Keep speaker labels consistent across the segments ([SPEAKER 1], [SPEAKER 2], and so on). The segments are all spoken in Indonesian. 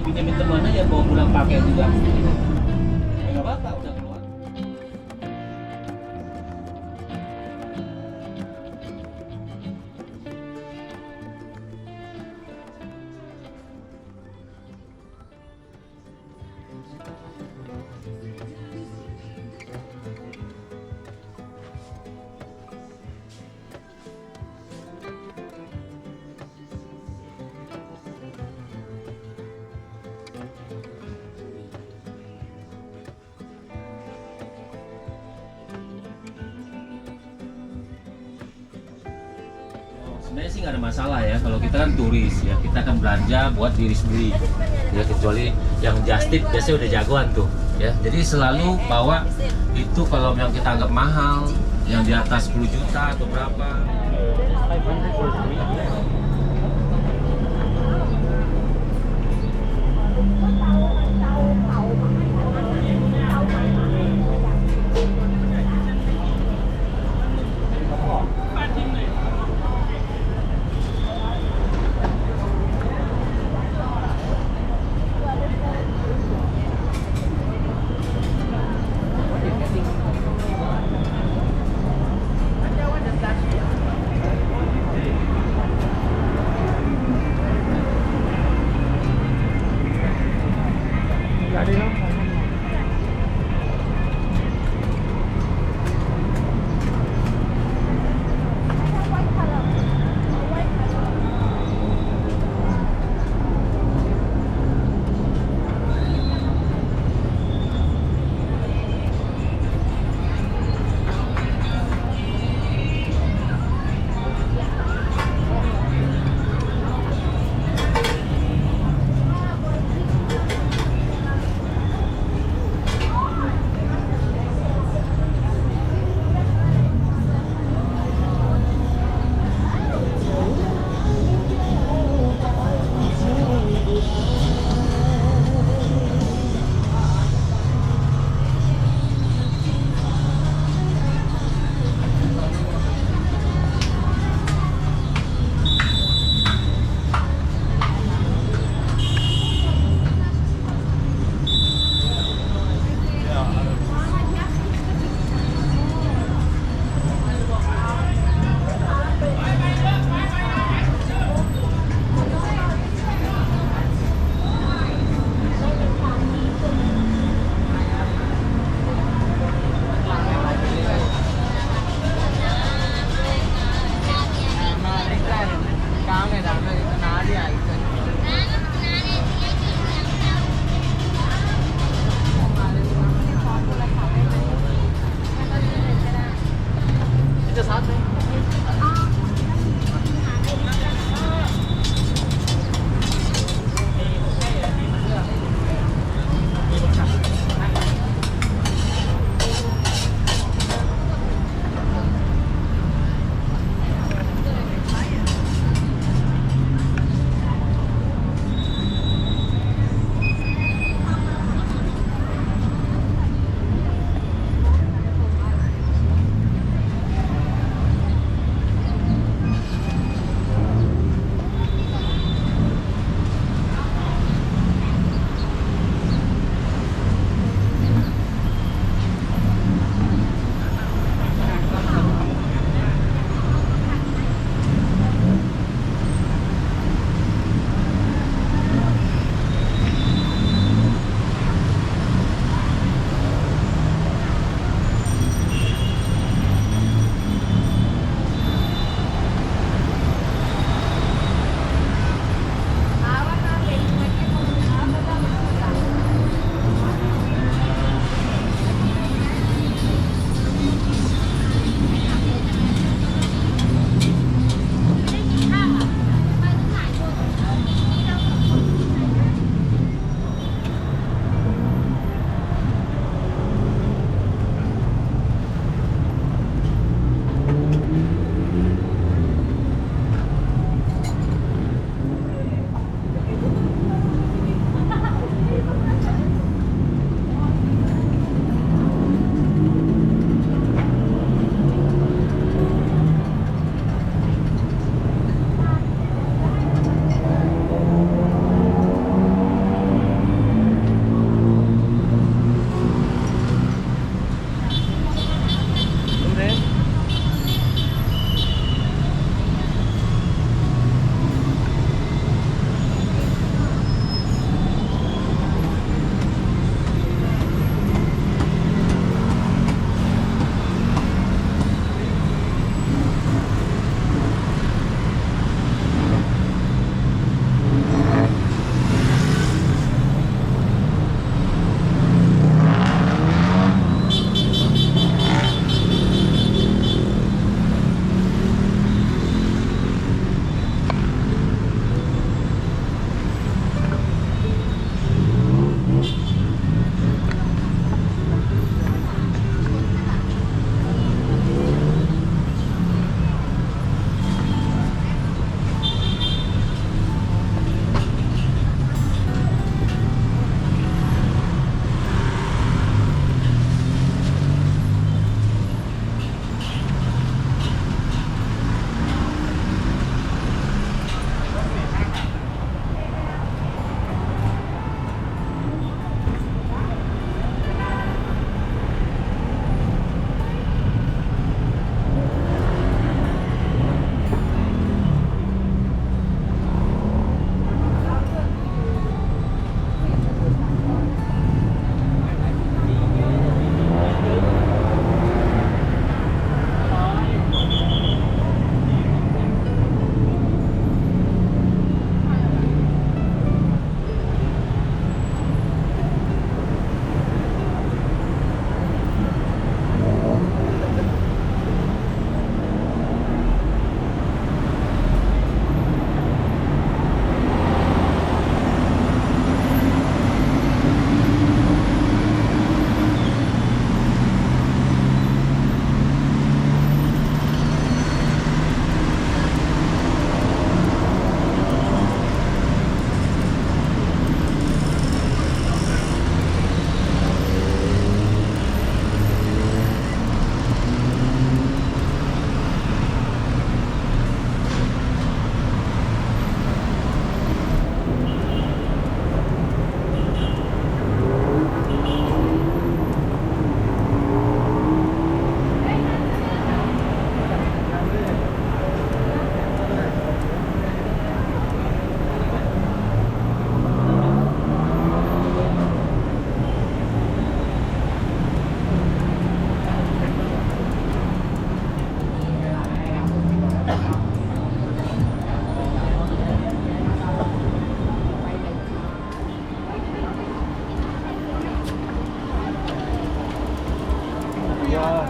[SPEAKER 1] pinjemin teman aja bawa pulang pakai juga. Nggak apa-apa udah keluar. Sebenarnya sih nggak ada masalah ya, kalau kita kan turis ya, kita akan belanja buat diri sendiri ya, kecuali yang just tip biasanya udah jagoan tuh ya, jadi selalu bawa itu kalau yang kita anggap mahal, yang di atas 10 juta atau berapa.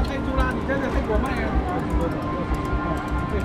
[SPEAKER 2] 在朱拉，你这个在国卖啊。对。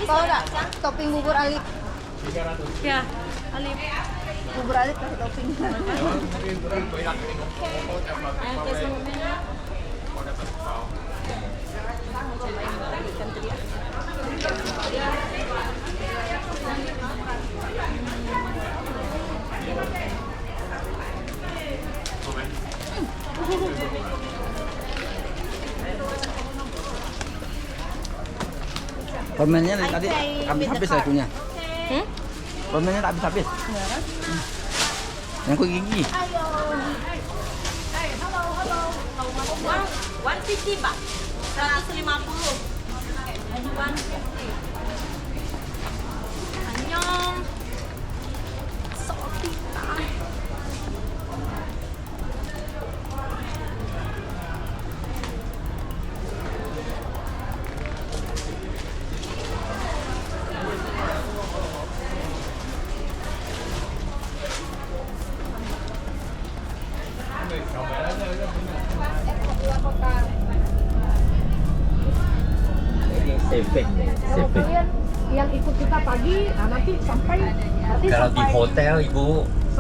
[SPEAKER 3] Tahu nggak? Topping bubur Alif.
[SPEAKER 4] Ya, Alif.
[SPEAKER 3] Bubur Alif kasih topping.
[SPEAKER 5] Permennya tadi habis-habis saya punya.
[SPEAKER 3] Hmm?
[SPEAKER 5] Permennya tak habis-habis. Yang kuih gigi.
[SPEAKER 4] Uang 150 Pak. 150. 150. Annyeong. Sopita.
[SPEAKER 1] Seven nih,
[SPEAKER 6] Kalau
[SPEAKER 1] seven.
[SPEAKER 6] kalian yang ikut kita pagi, nah nanti sampai berarti
[SPEAKER 1] Kalau di
[SPEAKER 6] sampai-
[SPEAKER 1] hotel ibu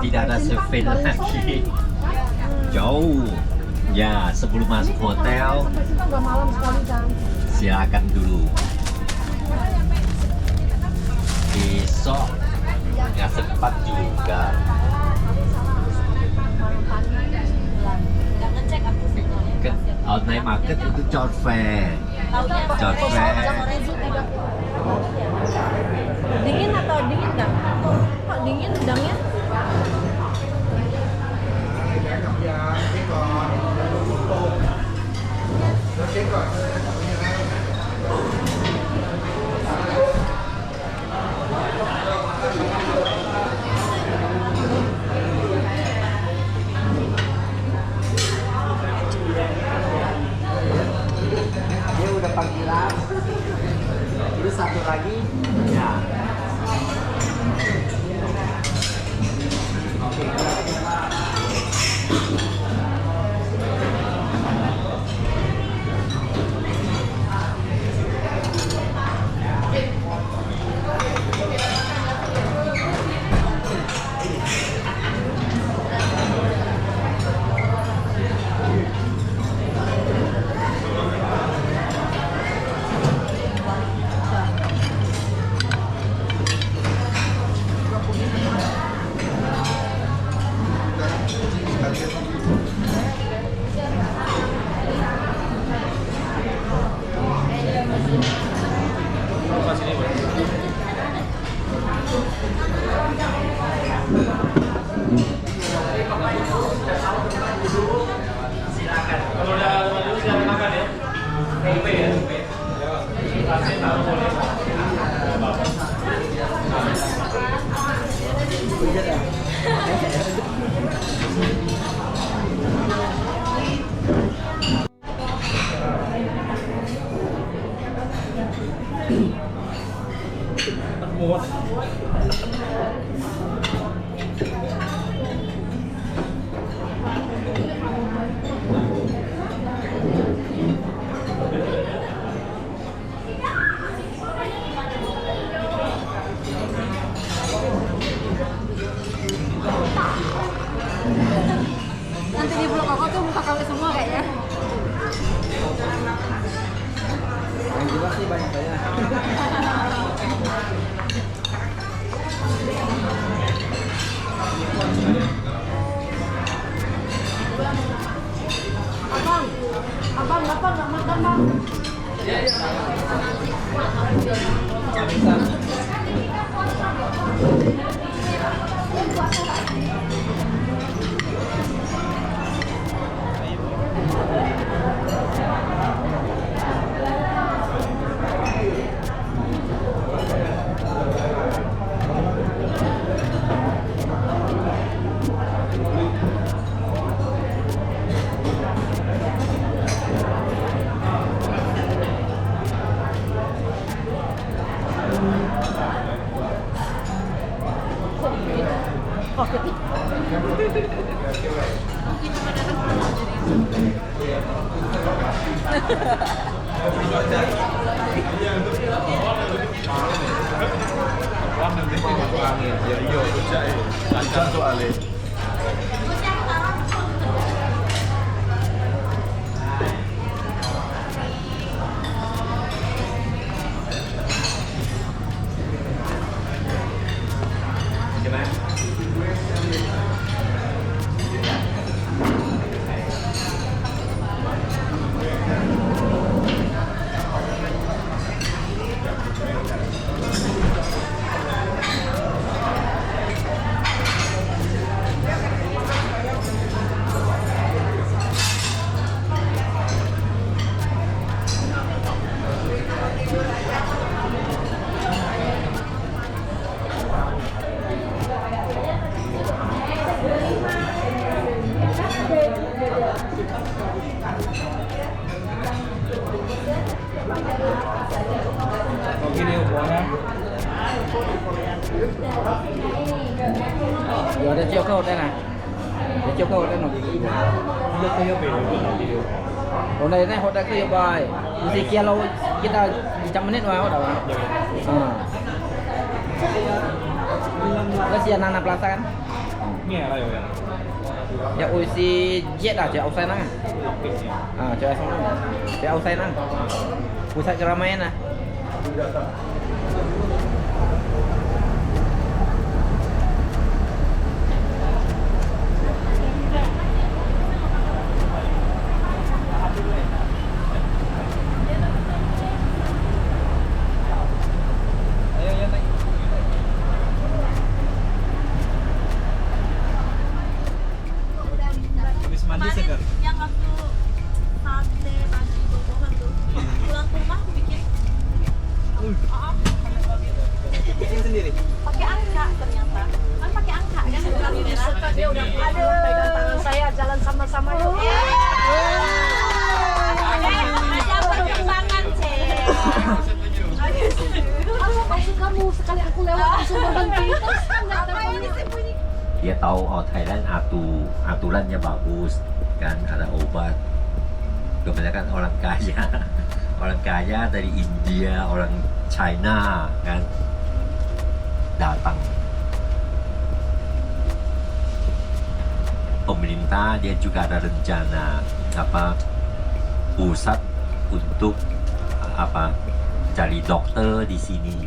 [SPEAKER 1] tidak ada
[SPEAKER 6] Simpang
[SPEAKER 1] seven
[SPEAKER 6] baru
[SPEAKER 1] lagi.
[SPEAKER 6] sore.
[SPEAKER 1] Jauh. Ya, sebelum masuk hotel
[SPEAKER 6] Sampai situ udah malam sekali kan.
[SPEAKER 1] silakan dulu. Besok nggak sempat juga.
[SPEAKER 4] Nggak ngecek aku sebenarnya.
[SPEAKER 1] Ke night market itu job fair.
[SPEAKER 4] Taunya
[SPEAKER 1] Job fair.
[SPEAKER 4] Dingin atau dingin nggak? Kok dingin udangnya?
[SPEAKER 5] Dia udah panggilan. Ini satu lagi. Ya. banyak saya.
[SPEAKER 6] Abang apa nggak makan bang?
[SPEAKER 2] Gini ukurannya.
[SPEAKER 5] Giờ đây chiều câu đây này. Để chiều câu đây nó.
[SPEAKER 2] Lúc cái về video.
[SPEAKER 5] Hôm nay này hot đây cái bài. Di kia lâu kita 100 menit mau dah. Terus ya Nana Plaza kan?
[SPEAKER 2] Ini apa ya?
[SPEAKER 5] Ya usi jet dah, jet outside nang. Jet outside nang. Jet outside nang. Pusat keramaian lah.
[SPEAKER 4] Yang waktu sate pagi bobohan tuh pulang ke rumah aku bikin
[SPEAKER 5] Sendiri.
[SPEAKER 4] pakai angka ternyata kan pakai angka kan
[SPEAKER 6] Dia udah pegang tangan saya jalan sama-sama yuk.
[SPEAKER 4] ada perkembangan cek
[SPEAKER 6] Apa maksud kamu sekali aku lewat langsung berhenti terus nggak telepon.
[SPEAKER 1] Dia tahu oh Thailand aturannya bagus kan, ada obat. Kebanyakan orang kaya dari India, orang China kan datang. Pemerintah dia juga ada rencana pusat untuk cari dokter di sini.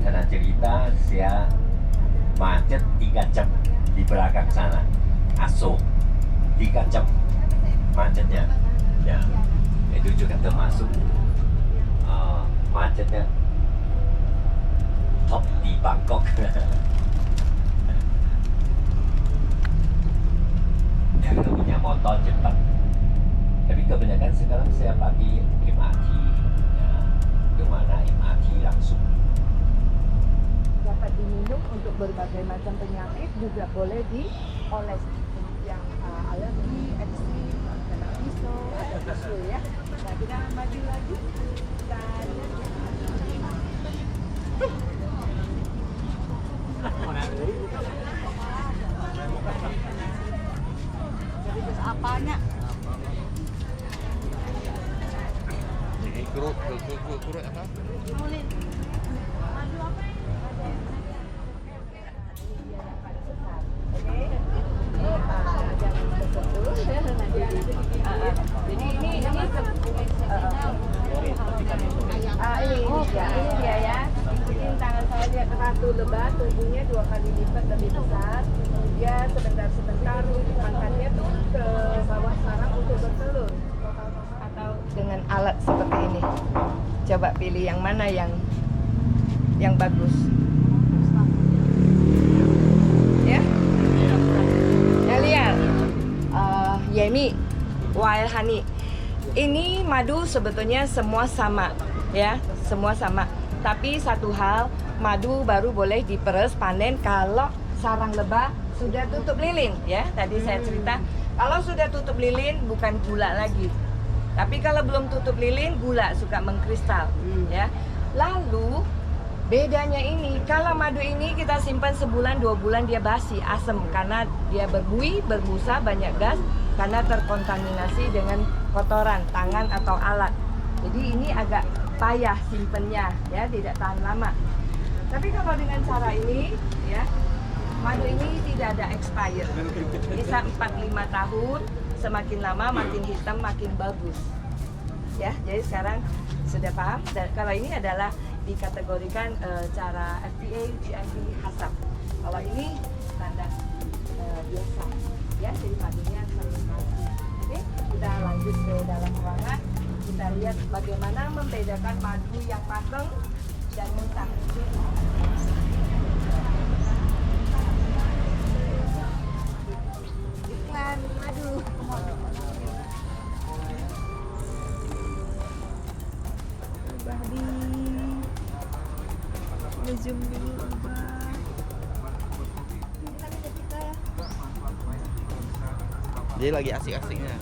[SPEAKER 7] karena cerita saya macet 3 jam di belakang sana. Aso 3 jam macetnya. Ya, itu juga termasuk macetnya top di Bangkok. Ya, kalau punya motor cepat. Tapi kebanyakan sekarang saya pakai MRT. Ya, kemana MRT langsung.
[SPEAKER 8] Dapat diminum untuk berbagai macam penyakit, juga boleh dioles yang alergi, ekstrim, kena pisau, ada tisu ya. Nah, kita maju lagi dan
[SPEAKER 3] Jadi terus apanya?
[SPEAKER 2] Kurut apa?
[SPEAKER 4] Mulin. Madu apa ya?
[SPEAKER 8] ini dia ya. Ikutin tangan saya, lihat ratu lebah, tubuhnya 2 kali lipat lebih besar. Dia sebentar-sebentar angkatnya tuh ke bawah sarang untuk bertelur. Atau dengan alat seperti ini. Coba pilih yang mana yang bagus. Ya? Ya lihat. Yemi, Wild Honey. Ini madu sebetulnya semua sama, ya, semua sama. Tapi satu hal, madu baru boleh diperes panen kalau sarang lebah sudah tutup lilin, ya. Tadi saya cerita, kalau sudah tutup lilin bukan gula lagi. Tapi kalau belum tutup lilin, gula suka mengkristal, ya. Lalu bedanya ini, kalau madu ini kita simpan sebulan 2 bulan dia basi, asam karena dia berbuih, berbusa, banyak gas karena terkontaminasi dengan kotoran tangan atau alat. Jadi ini agak payah simpennya, ya, tidak tahan lama. Tapi kalau dengan cara ini, ya, madu ini tidak ada expire. Bisa 4-5 tahun, semakin lama makin hitam makin bagus. Ya, jadi sekarang sudah paham. Dan kalau ini adalah dikategorikan cara FDA GMP HACCP. Kalau ini standar biasa, ya, jadi madunya fermentasi. Oke, kita lanjut ke dalam ruangan. Kita lihat bagaimana membedakan madu yang matang dan mentah.
[SPEAKER 3] Iklan madu.
[SPEAKER 4] Badi. Zoom dulu, Abah.
[SPEAKER 5] Dia lagi asik-asiknya.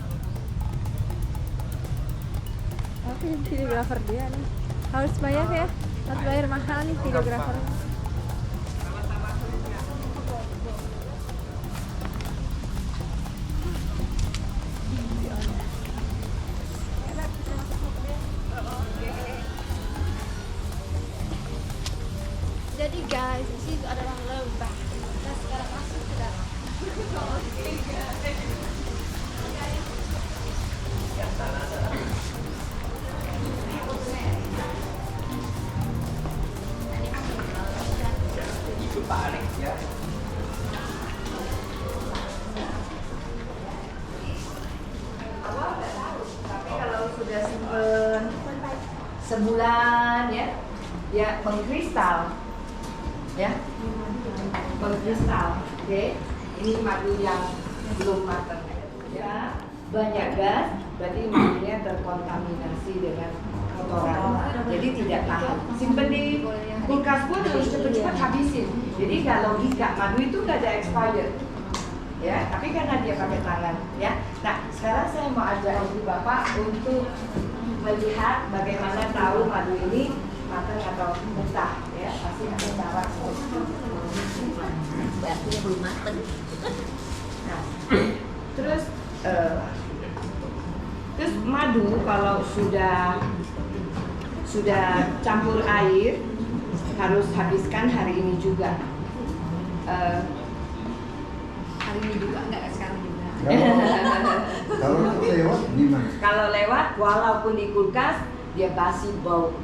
[SPEAKER 6] Tapi videografer dia nih. Harus bayar ya. Harus bayar mahal nih videografer.
[SPEAKER 3] Jadi guys, di sini adalah lebah. Kita sekarang masuk ke dalam.
[SPEAKER 7] Itu tarik ya.
[SPEAKER 8] Tapi kalau sudah simpen sebulan, ya, dia mengkristal, ya, mengkristal. Oke, ini madu yang belum matang, ya, banyak gas, berarti madunya terkontaminasi dengan kotoran, jadi tidak tahan. Simpen di kulkas pun harus cepat-cepat habisin. Jadi kalau logika madu itu nggak ada expired, ya, tapi karena dia pakai tangan, ya. Nah, sekarang saya mau ajak ibu bapak untuk melihat bagaimana tahu madu ini matang atau mentah, ya. Pasti ada cara.
[SPEAKER 4] Berarti belum mateng.
[SPEAKER 8] Nah, terus madu kalau sudah campur air harus habiskan hari ini juga.
[SPEAKER 3] Hari ini juga enggak sekarang juga.
[SPEAKER 9] Kalau lewat gimana?
[SPEAKER 8] Kalau lewat, walaupun di kulkas dia basi bau.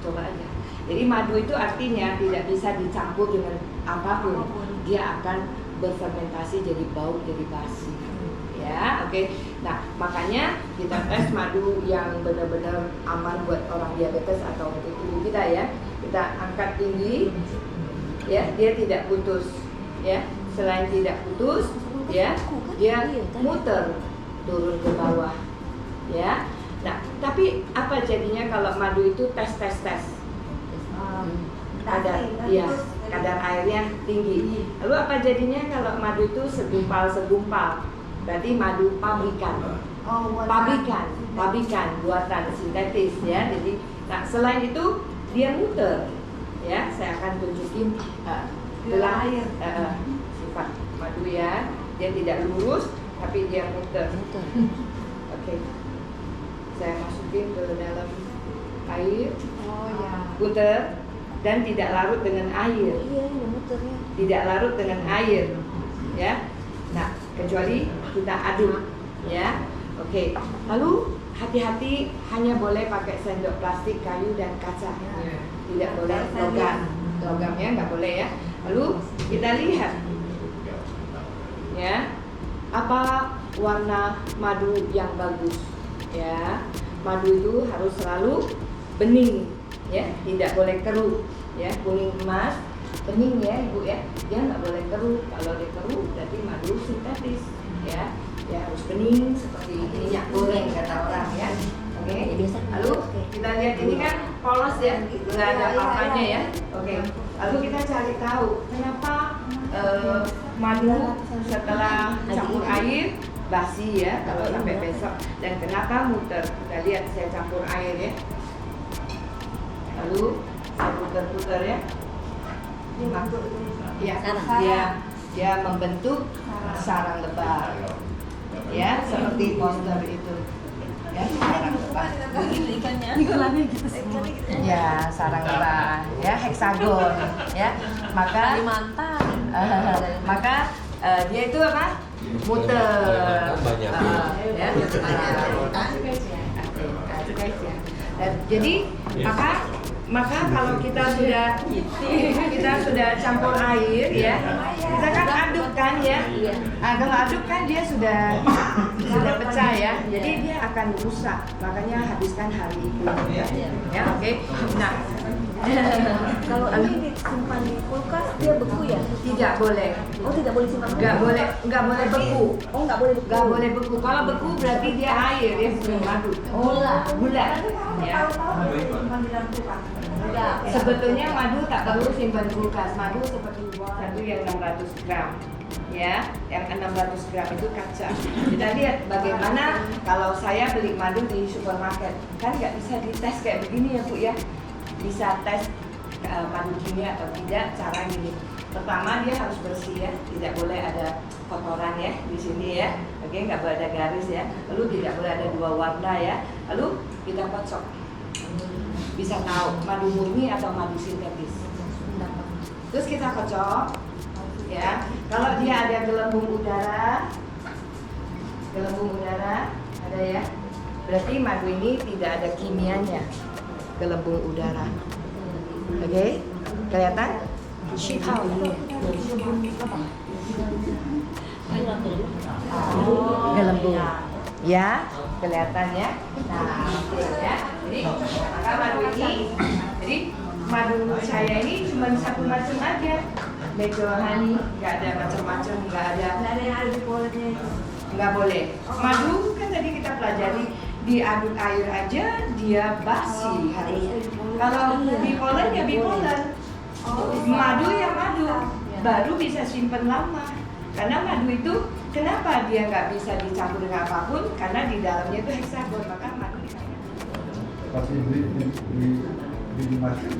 [SPEAKER 8] coba aja. Jadi madu itu artinya tidak bisa dicampur dengan apapun. Dia akan berfermentasi jadi bau, jadi basi. Ya, oke. Nah, makanya kita tes madu yang benar-benar aman buat orang diabetes atau untuk tubuh kita ya. Kita angkat tinggi, ya, dia tidak putus, ya. Selain tidak putus, ya, dia muter turun ke bawah, ya. Nah, tapi apa jadinya kalau madu itu tes? Kadar airnya tinggi. Lalu apa jadinya kalau madu itu segumpal? Berarti madu pabrikan. Pabrikan buatan sintetis ya. Jadi, nah selain itu dia muter, ya. Saya akan tunjukin sifat madu ya. Dia tidak lurus, tapi dia muter. Oke. Saya masukin ke dalam air. Muter. Dan tidak larut dengan air. Tidak larut dengan air, ya. Nah, kecuali kita aduk, ya. Oke. Lalu hati-hati, hanya boleh pakai sendok plastik, kayu dan kaca. Tidak boleh logam. Logamnya nggak boleh ya. Lalu kita lihat, ya, apa warna madu yang bagus, ya. Madu itu harus selalu bening, ya, tidak boleh keruh, ya, kuning emas, bening ya ibu ya, dia nggak boleh keruh. Kalau dia keruh berarti madu sintetis, ya, dia harus bening seperti minyak goreng kata orang ya. Oke. Lalu kita lihat ini kan polos ya, nggak ada apa-apanya ya. Oke. Lalu kita cari tahu kenapa madu setelah campur air basi ya kalau sampai besok, dan kenapa muter. Kita lihat, saya campur air ya. Lalu saya putar-putar ya. Dia membentuk sarang lebah. Ya, seperti poster itu. Ya, sarang lebah. Ya, sarang lebah. Ya, heksagon. Ya, maka dia itu apa? Muter. Ya. Jadi maka kalau kita sudah campur air ya, kita kan aduk kan ya. Kalau aduk kan dia sudah pecah ya, jadi dia akan rusak. Makanya habiskan hari itu ya. Oke. Nah,
[SPEAKER 6] Kalau ini disimpan di kulkas dia beku ya?
[SPEAKER 8] tidak boleh.
[SPEAKER 6] Oh, tidak boleh simpan.
[SPEAKER 8] Nggak boleh beku.
[SPEAKER 6] Oh, nggak boleh beku.
[SPEAKER 8] Nggak boleh beku. Kalau beku berarti dia air ya, bukan madu. Gula. Ya. Sebetulnya madu tak perlu simpan kulkas. Madu seperti satu yang 600 gram. Ya, yang 600 gram itu kaca. Kita lihat bagaimana kalau saya beli madu di supermarket. Kan nggak bisa dites kayak begini ya Bu ya. Bisa tes madu kimia atau tidak. Cara gini. Pertama dia harus bersih ya, tidak boleh ada kotoran ya di sini ya. Oke, nggak boleh ada garis ya. Lalu tidak boleh ada dua warna ya. Lalu kita kocok. Bisa tahu madu murni atau madu sintetis. Terus kita kocok ya. Kalau dia ada gelembung udara ada ya. Berarti madu ini tidak ada kimianya. Gelembung udara. Oke? Kelihatan? Gelembung. Ya, kelihatan ya. Nah, ya. Jadi, maka madu ini, madu saya ini cuma satu macam aja. Natural honey, nggak ada macam-macam, nggak ada yang ada di polennya. Nggak boleh. Madu kan tadi kita pelajari, diaduk air aja dia basi harus. Kalau bipolen ya bipolen. Madu ya madu, baru bisa simpen lama. Karena madu itu kenapa dia nggak bisa dicampur dengan apapun? Karena di dalamnya itu heksagon, maka madu disayang.
[SPEAKER 2] Pasti di masjid.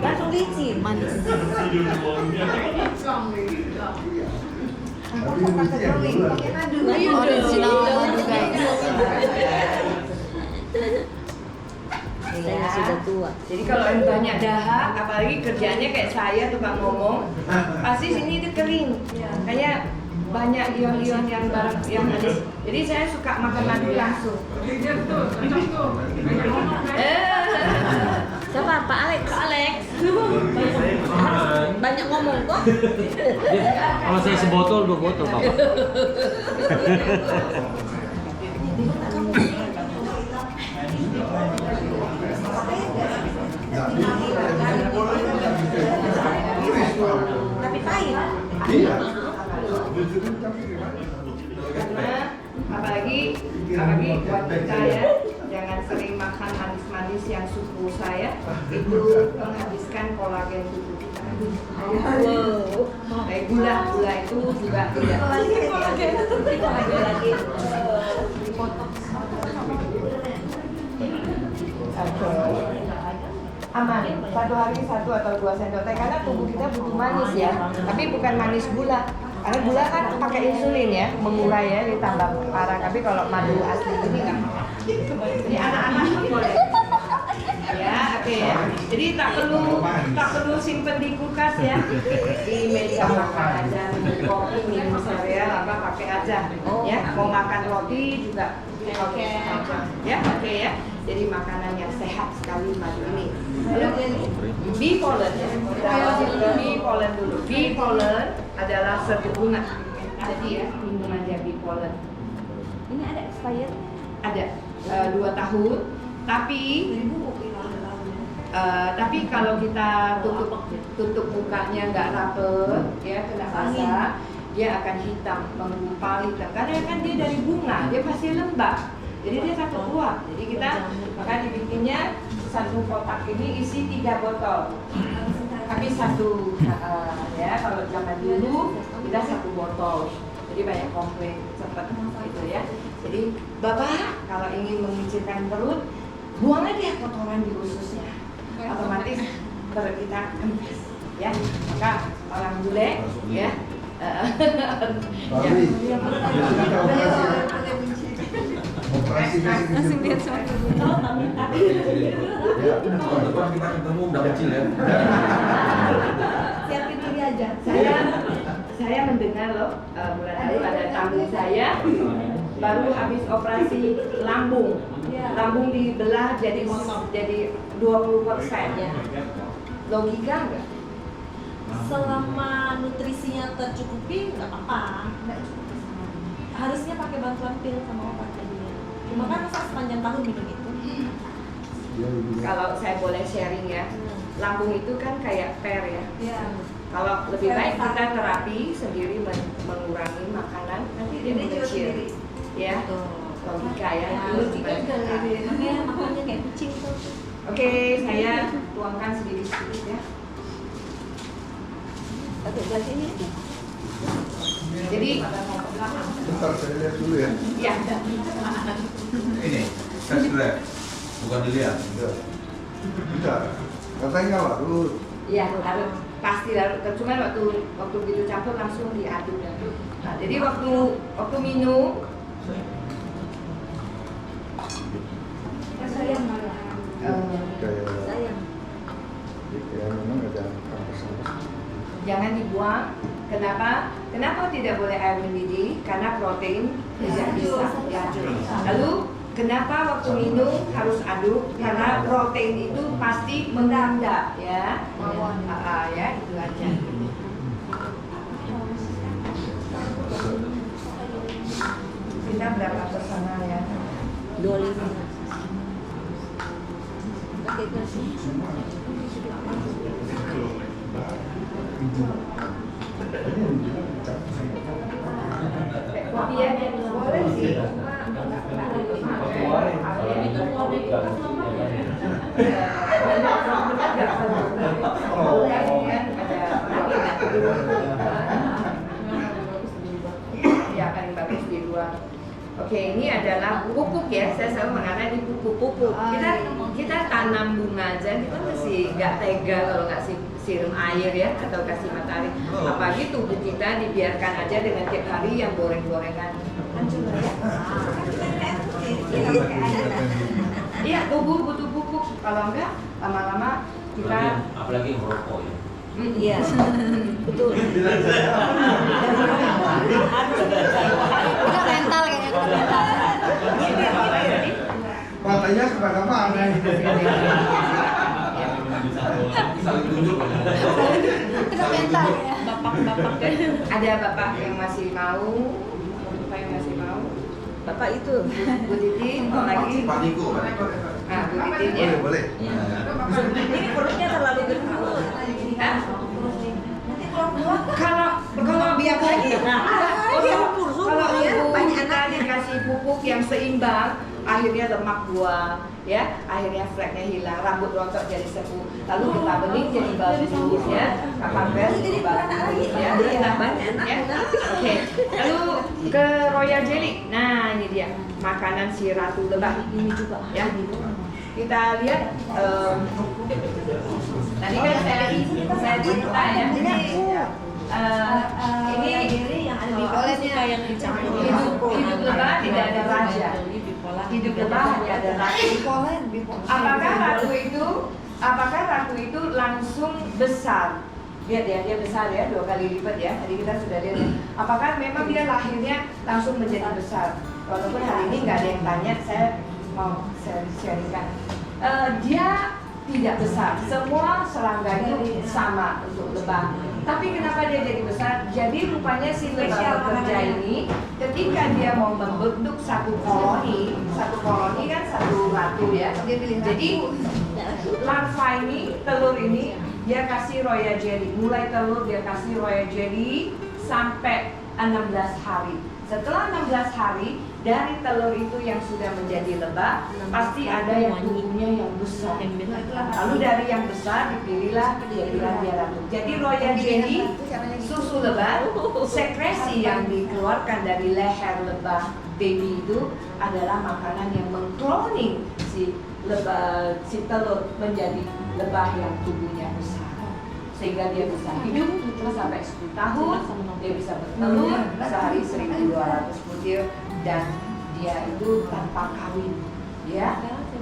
[SPEAKER 6] Langsung licin, manis.
[SPEAKER 8] Original madu guys.
[SPEAKER 6] Saya sudah tua.
[SPEAKER 8] Jadi kalau yang banyak dahak, apalagi kerjanya kayak saya tukang ngomong, pasti sini itu kering. Kayak banyak ion-ion yang manis. Jadi saya suka makan madu langsung.
[SPEAKER 4] Siapa? Pak Alex. Banyak ngomong kok.
[SPEAKER 1] Kalau saya sebotol 2 botol Bapak.
[SPEAKER 4] Tapi pahit.
[SPEAKER 8] Karena apalagi buat kita ya, jangan sering makan manis-manis yang suku saya, itu menghabiskan kolagen tubuh kita. Kayak gula itu juga tidak. Aman, 1 hari 1 atau 2 sendok teh karena tubuh kita butuh manis ya, tapi bukan manis gula. Karena gula kan pakai insulin ya, mengurai ya, ditambah parah. Tapi kalau madu asli ini nggak apa-apa. Jadi anak-anak boleh. Ya, oke ya. Jadi tak perlu simpen di kulkas ya. Di meja makan aja, minum kopi, minum sereal apa pakai aja. Ya, mau makan roti juga oke. Ya, oke ya. Jadi makanan yang sehat sekali madu ini. Lalu bee pollen ya. Bee pollen dulu. Bee pollen adalah satu bunga. Jadi ya, minum aja bee pollen.
[SPEAKER 4] Ini ada expired?
[SPEAKER 8] Ada 2 tahun. Tapi kalau kita tutup mukanya nggak rapet, ya kena basah, dia akan hitam, menggumpal hitam. Karena kan dia dari bunga, dia pasti lembab. Jadi dia takut keluar. Jadi kita maka dibikinnya 1 kotak ini isi 3 botol. Tapi 1 ya kalau zaman dulu kita 1 botol. Jadi banyak komplain cepat gitu ya. Jadi Bapak kalau ingin mengecilkan perut, buang aja kotoran di ususnya. Otomatis perut kita kempes ya. Maka orang bule ya.
[SPEAKER 6] Langsung lihat semua.
[SPEAKER 2] Ya, depan kita ketemu udah kecil ya.
[SPEAKER 4] Siapin diri aja.
[SPEAKER 8] Saya mendengar loh bulan lalu ada tamu saya baru habis operasi lambung. Lambung dibelah jadi 20%. Logika enggak?
[SPEAKER 4] Selama nutrisinya tercukupi nggak apa-apa. Harusnya pakai bantuan pil sama obat tadinya. Cuma kan masa sepanjang tahun minum itu.
[SPEAKER 8] Kalau saya boleh sharing ya, lambung itu kan kayak per ya. Kalau lebih baik kita terapi sendiri mengurangi makanan, nanti dia mengecil. Ya, logika ya.
[SPEAKER 4] Makanya makannya kayak kucing tuh.
[SPEAKER 8] Oke, saya tuangkan sedikit-sedikit ya.
[SPEAKER 4] Oke, dari ini aja.
[SPEAKER 8] Jadi,
[SPEAKER 2] Bentar saya lihat dulu ya.
[SPEAKER 8] ya,
[SPEAKER 2] Ini, tes lab. Bukan dilihat. Bisa. Katanya larut.
[SPEAKER 8] ya harus pasti harus. Cuman waktu begitu campur langsung diaduk. Nah, jadi waktu minum
[SPEAKER 4] Sayang.
[SPEAKER 2] Kayak memang ada kampus.
[SPEAKER 8] jangan dibuang. Kenapa tidak boleh air mendidih? Karena protein tidak bisa diaduk. Lalu kenapa waktu minum harus aduk? Karena protein itu pasti mengendap ya. Ya itu aja. Kita berapa personal ya?
[SPEAKER 4] 25. Oke, kasih.
[SPEAKER 8] Kopi ya, boleh sih. Ya paling bagus di luar. Oke, ini adalah pupuk ya. Saya selalu mengatakan ini pupuk. Kita tanam bunga aja, kita masih nggak tega kalau nggak siram air ya atau kasih matahari. Apalagi tubuh kita dibiarkan aja dengan tiap hari yang goreng-gorengan. Hancur ya. Iya, tubuh butuh pupuk. Kalau enggak, lama-lama kita
[SPEAKER 1] Apalagi merokok ya.
[SPEAKER 8] Iya, betul.
[SPEAKER 3] Udah mental kayaknya, udah mental.
[SPEAKER 2] Matanya kepada mana?
[SPEAKER 3] Udah mental ya.
[SPEAKER 8] Ada bapak yang masih mau, bapak yang masih mau. Bapak itu, Bu Titin, mau lagi.
[SPEAKER 9] Pak Niko.
[SPEAKER 8] Nah, Bu Titin ya.
[SPEAKER 9] Boleh.
[SPEAKER 4] Ini perutnya terlalu gendut.
[SPEAKER 8] Hah?
[SPEAKER 4] Nanti kalau keluar
[SPEAKER 8] Kalau
[SPEAKER 4] biar lagi.
[SPEAKER 8] kalau ibu kita dikasih pupuk yang seimbang, akhirnya lemak buang, ya, akhirnya fleknya hilang, rambut rontok jadi sepuh, lalu kita bening jadi bagus, ya, kapan bel jadi bagus, ya, ya. Oke, lalu ke Royal Jelly. Nah, ini dia makanan si Ratu Lebah. Ini juga, ya. Kita lihat. Tadi kan saya cerita ya. Ini
[SPEAKER 4] yang ada di kolesnya yang dicampur.
[SPEAKER 8] hidup lebah tidak ada raja. Hidup lebah tidak ada ratu. Apakah ratu itu langsung besar? Lihat ya, dia besar ya, 2 kali lipat ya. Tadi kita sudah lihat ya. Apakah memang dia lahirnya langsung menjadi besar? Walaupun hari ini nggak ada yang tanya, saya mau sharingkan. Dia tidak besar. Semua serangga itu sama untuk lebah. Tapi kenapa dia jadi besar? Jadi rupanya si lebah bekerja ini, ketika dia mau membentuk satu koloni kan satu ratu ya. Jadi larva ini, telur ini, dia kasih royal jelly. Mulai telur dia kasih royal jelly sampai 16 hari. Setelah 16 hari, dari telur itu yang sudah menjadi lebah, pasti ada yang tubuhnya yang besar. Lalu dari yang besar dipilihlah dia ratu. Jadi royal jelly, susu lebah, sekresi yang dikeluarkan dari leher lebah baby itu adalah makanan yang mengkloning si lebah, si telur menjadi lebah yang tubuhnya besar. Sehingga dia bisa hidup sampai 10 tahun, dia bisa bertelur sehari 1.200 butir, dan dia itu tanpa kawin, ya.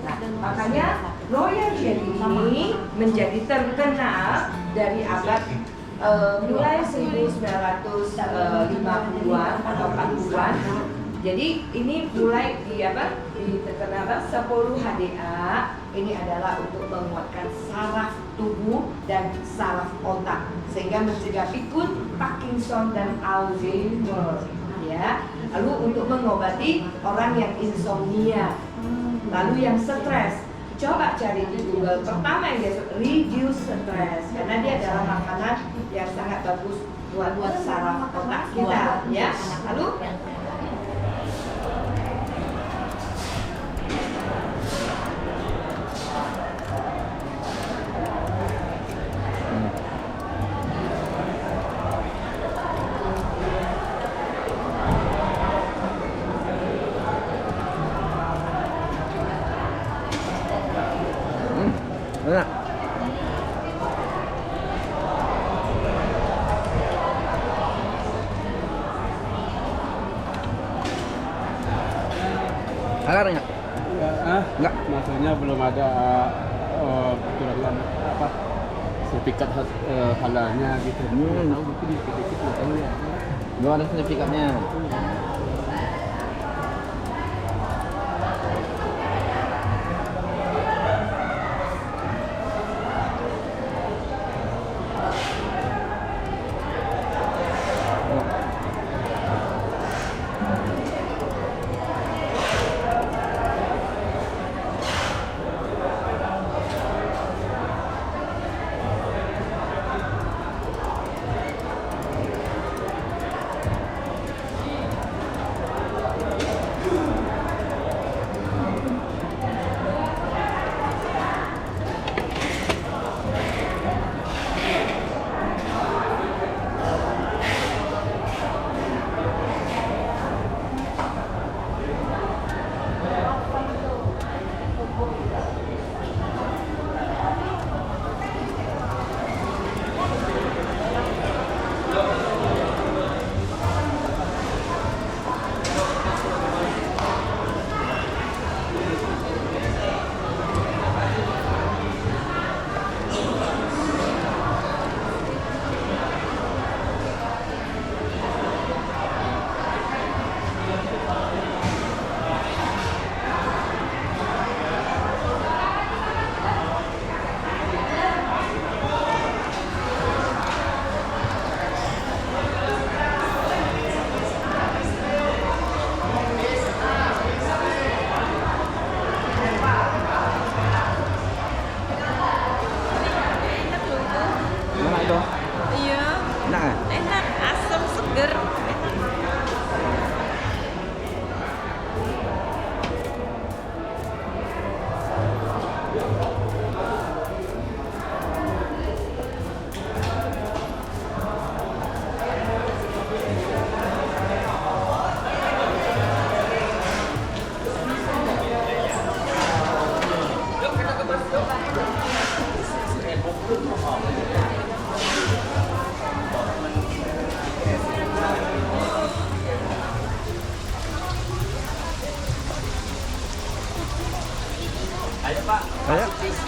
[SPEAKER 8] Nah, makanya royal jelly ini menjadi terkenal dari abad mulai 1950-an atau 40-an. Jadi ini mulai terkenal 10 HDA. Ini adalah untuk menguatkan saraf tubuh dan saraf otak sehingga mencegah pikun, Parkinson dan Alzheimer, ya. Lalu untuk mengobati orang yang insomnia, lalu yang stres, coba cari di Google. Pertama yang dia reduce stress, karena dia adalah makanan yang sangat bagus buat saraf otak kita, ya. Lalu
[SPEAKER 5] Enak. Halal enggak? Enggak.
[SPEAKER 2] Maksudnya belum ada peraturan apa sertifikat halalnya gitu. Tahu mungkin dikit-dikit makanya.
[SPEAKER 5] Belum ada sertifikatnya.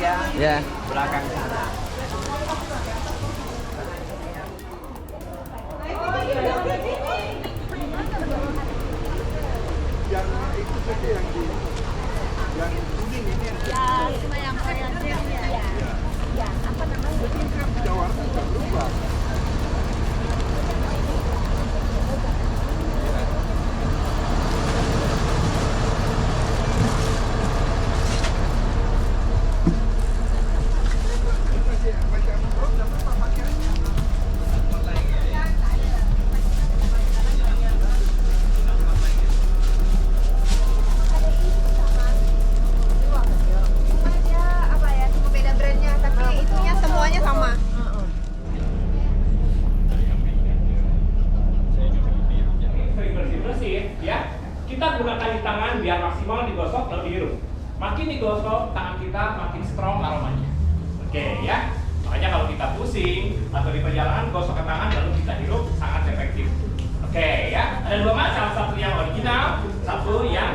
[SPEAKER 7] ya.
[SPEAKER 5] Ya.
[SPEAKER 7] Belakang sana.
[SPEAKER 2] Yang itu saja yang di yang kuning ini yang
[SPEAKER 3] Cuma yang saya ya. Ya, apa namanya?
[SPEAKER 2] Jawa nggak berubah.
[SPEAKER 3] Dia apa ya? Cuma beda brandnya, tapi itunya semuanya sama.
[SPEAKER 9] Sering bersih-bersih ya. Kita gunakan di tangan biar maksimal digosok lalu dihirup. Makin digosok tangan kita makin strong aromanya. Oke ya. Makanya kalau kita pusing atau di perjalanan gosok ke tangan lalu kita hirup sangat efektif. Oke ya. Ada dua macam, satu yang original, satu yang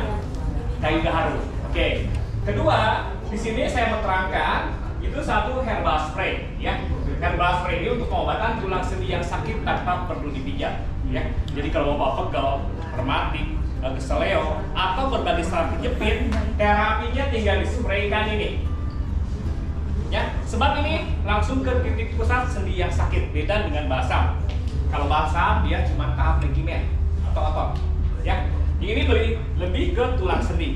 [SPEAKER 9] kayu gaharu. Oke. Kedua, di sini saya menerangkan itu satu herbal spray ya. Herbal spray ini untuk pengobatan tulang sendi yang sakit tanpa perlu dipijat ya. Jadi kalau mau pegel, rematik, keseleo atau berbagai saraf kejepit, terapinya tinggal dispraykan ini. Ya, sebab ini langsung ke titik pusat sendi yang sakit, beda dengan balsam. Kalau balsam dia cuma tahap leukemia atau apa, ya. Ini lebih ke tulang sendi.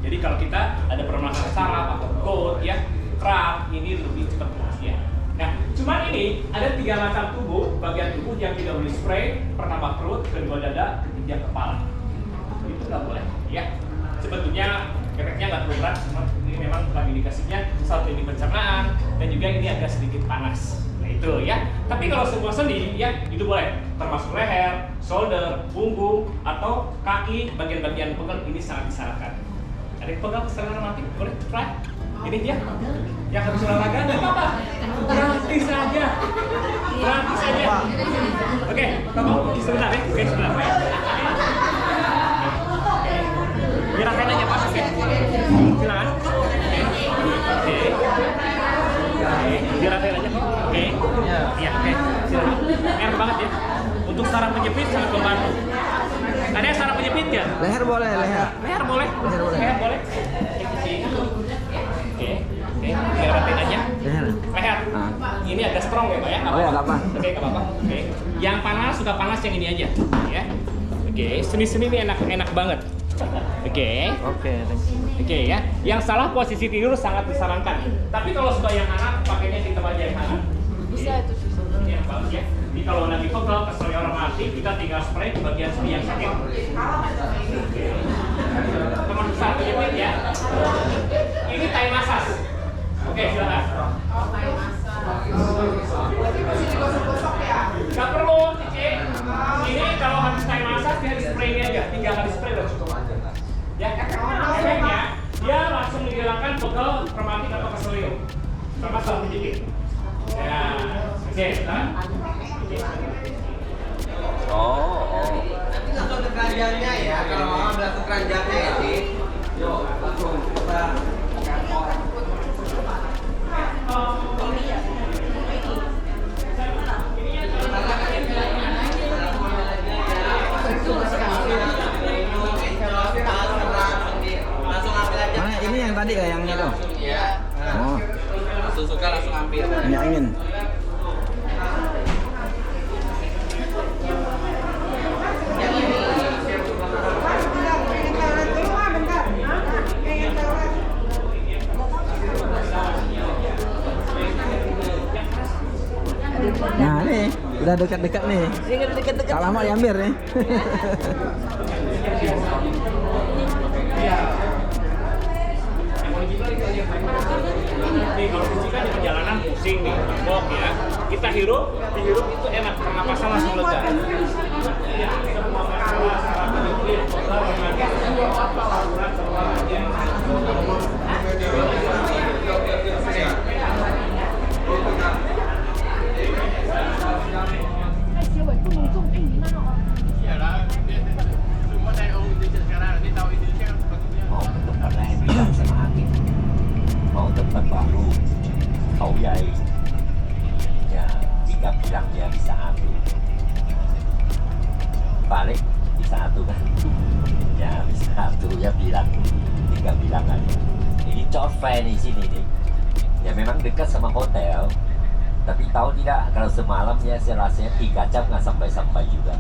[SPEAKER 9] Jadi kalau kita ada permasalahan saraf atau gout, ya, kram, ini lebih cepat ya. Nah, cuman ini ada 3 macam tubuh, bagian tubuh yang tidak boleh spray. Pertama perut, kedua dada, ketiga kepala. Itu nggak boleh, ya. Sebetulnya efeknya nggak terlalu berat, cuma ini memang bukan indikasinya. Satu ini pencernaan dan juga ini agak sedikit panas. Nah itu ya. Tapi kalau semua sendi ya itu boleh, termasuk leher, shoulder, punggung atau kaki, bagian-bagian pegel ini sangat disarankan. Ada yang pegal secara rematik boleh try. Ini dia. Yang habis olahraga nggak apa-apa. Gratis saja. Gratis saja. Oke, kamu sebentar ya. Oke, sebentar. Biar rasain aja Pak. Oke. Silakan. Oke. Biar rasain aja. Oke. Iya, oke. Silakan. Enak banget ya. Untuk saraf penjepit sangat membantu. Ada yang saraf penjepit ya?
[SPEAKER 5] Leher boleh, leher.
[SPEAKER 9] Leher boleh.
[SPEAKER 5] Leher boleh.
[SPEAKER 9] Leher boleh. Oke. Oke. Biar rasain aja.
[SPEAKER 5] Leher.
[SPEAKER 9] Leher. Ini agak strong ya Pak ya?
[SPEAKER 5] Oh ya, nggak apa.
[SPEAKER 9] Oke, nggak apa-apa. Oke. Yang panas suka panas yang ini aja, ya. Oke, seni-seni ini enak banget. Oke.
[SPEAKER 5] Oke, thank you.
[SPEAKER 9] Oke ya. Yang salah posisi tidur sangat disarankan. Tapi kalau suka yang hangat, pakainya hitam aja yang hangat.
[SPEAKER 3] Bisa itu sih.
[SPEAKER 9] Ini yang bagus ya. Jadi kalau lagi pegel, keselio rematik, kita tinggal spray di bagian sendi yang sakit. Teman besar penyakit ya. Ini Thai massage. Oke, silakan. Gak perlu, Cici. Ini kalau habis Thai massage dia di spray aja, 3 kali spray udah cukup. Ya, efeknya dia langsung menghilangkan pegel, rematik atau keselio, sama saraf penjepit. Ya, oke, nah.
[SPEAKER 7] Oh.
[SPEAKER 5] Langsung ke keranjangnya ya, kalau mama bilang ke keranjangnya ya sih. Yuk, langsung kita kantor. Mana ini yang tadi ya, yang itu? Iya. Oh. Langsung suka langsung ambil. Minyak angin. Nah nih, udah dekat-dekat nih.
[SPEAKER 8] Dekat-dekat.
[SPEAKER 5] Tak lama diambil nih.
[SPEAKER 9] Nih kalau pusing kan di perjalanan pusing nih, mabok ya. Kita dihirup itu enak, pernapasan langsung lega. Ya, semua masalah saraf penjepit, pegel, rematik, urat semua aja.
[SPEAKER 7] Mau tempat lain bilang sama Hakim. Mau tempat baru. Khao Yai. Ya, jika bilang dia bisa atur, balik bisa atur kan? Ya bisa atur ya bilang, tinggal bilang aja. Ini Chot Fair di sini nih. Ya memang dekat sama hotel, tapi tahu tidak kalau semalam ya saya rasanya 3 jam nggak sampai juga.